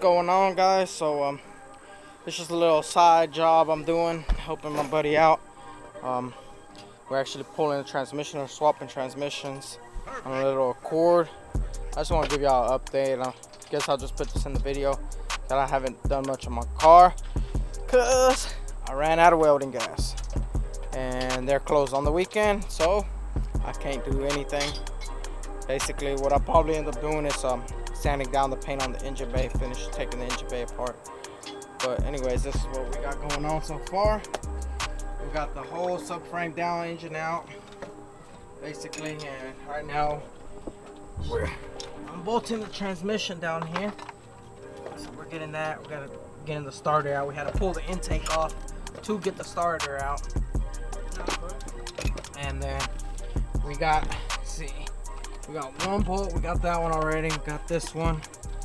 going on, guys? So it's just a little side job I'm doing, helping my buddy out. We're actually pulling the transmission or swapping transmissions on a little Accord. I just want to give y'all an update. I guess I'll just put this in the video that I haven't done much on my car because I ran out of welding gas and they're closed on the weekend, so I can't do anything. Basically what I'll probably end up doing is sanding down the paint on the engine bay, finish taking the engine bay apart. But anyways, this is what we got going on so far. We got the whole subframe down, engine out, basically, and right now I'm bolting the transmission down here. So we're getting that. We gotta get the starter out. We had to pull the intake off to get the starter out. And then we got, let's see, we got one bolt. We got that one already. We got this one.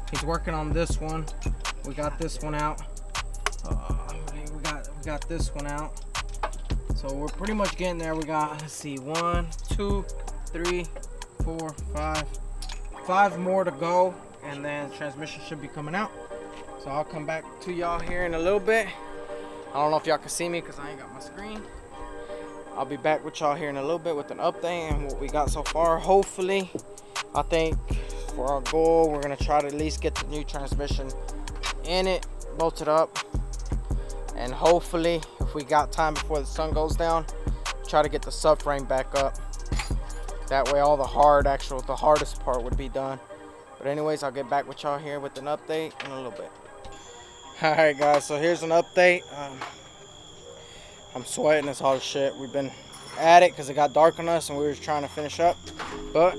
He's working on this one. We got this one out. We got this one out. So we're pretty much getting there. We got, let's see, 1, 2, 3, 4, 5 more to go, and then transmission should be coming out. So I'll come back to y'all here in a little bit. I don't know if y'all can see me because I ain't got my screen. I'll be back with y'all here in a little bit with an update and what we got so far. Hopefully, I think for our goal, we're gonna try to at least get the new transmission in it, bolted up, and hopefully, if we got time before the sun goes down, try to get the subframe back up. That way all the hardest part would be done. But anyways, I'll get back with y'all here with an update in a little bit. Alright guys, so here's an update. I'm sweating, it's hot as shit. We've been at it because it got dark on us and we were just trying to finish up. But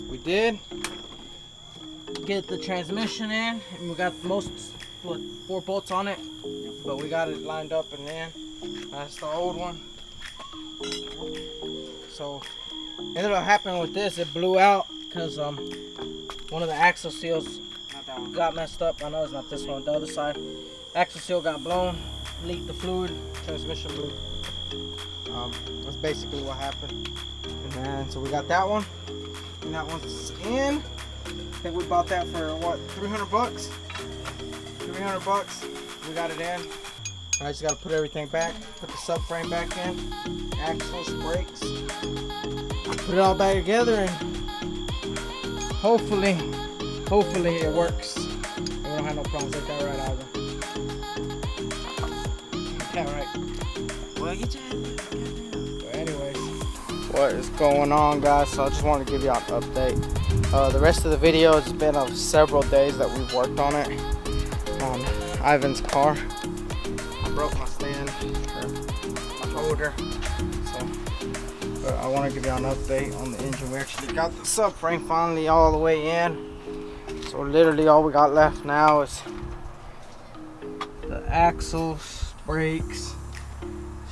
we did get the transmission in, and we got most, 4 bolts on it, but we got it lined up and in. That's the old one. So ended up happening with this, it blew out because one of the axle seals got messed up. I know it's not this one, the other side. Axle seal got blown, leaked the fluid, transmission blew. That's basically what happened. And then, so we got that one, and that one's in. I think we bought that for what, 300 bucks? 300 bucks. We got it in. I just got to put everything back, put the subframe back in, axles, brakes, put it all back together, and hopefully it works. We don't have no problems with that, right, Alvin? Yeah, right. Well, get your head down. But anyways, what is going on, guys? So I just wanted to give you an update. The rest of the video has been of several days that we've worked on it. On Ivan's car. I broke my stand, or my holder. So, but I want to give you an update on the engine. We actually got the subframe finally all the way in. So literally all we got left now is the axles, brakes,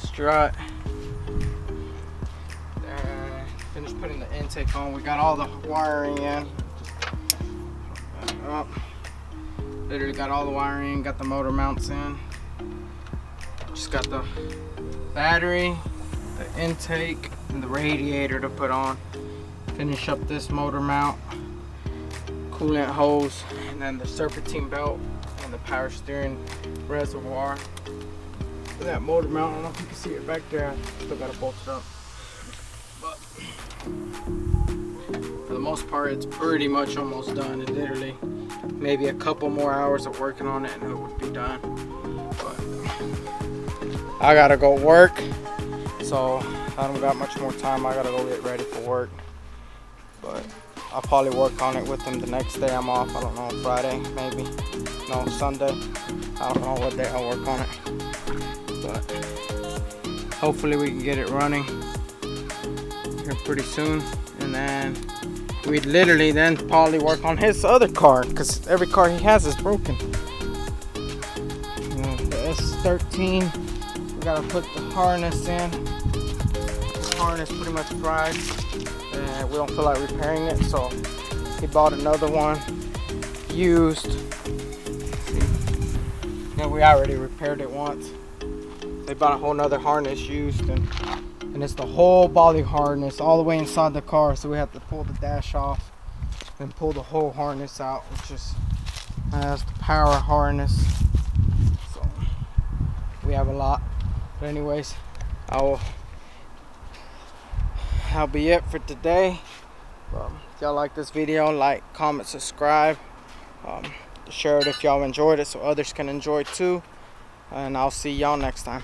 strut. Then finished putting the intake on. We got all the wiring in. Up. Literally got all the wiring, got the motor mounts in. Just got the battery, the intake, and the radiator to put on. Finish up this motor mount, coolant hose, and then the serpentine belt and the power steering reservoir. For that motor mount, I don't know if you can see it back there. Still got to bolt it up. But for the most part, it's pretty much almost done. It literally maybe a couple more hours of working on it and it would be done. But I gotta go work, so I don't got much more time. I gotta go get ready for work. But I'll probably work on it with him the next day I'm off. I don't know, Friday maybe. No, Sunday. I don't know what day I'll work on it. But hopefully we can get it running here pretty soon. And then we'd literally then probably work on his other car, because every car he has is broken. The S13, we gotta put the harness in. The harness pretty much fried, and we don't feel like repairing it, so he bought another one, used. Yeah, we already repaired it once. They bought a whole nother harness used, and it's the whole body harness all the way inside the car, so we have to pull the dash off and pull the whole harness out, which is has the power harness. So we have a lot. But anyways, that'll be it for today. If y'all like this video, like, comment, subscribe, share it if y'all enjoyed it so others can enjoy it too, and I'll see y'all next time.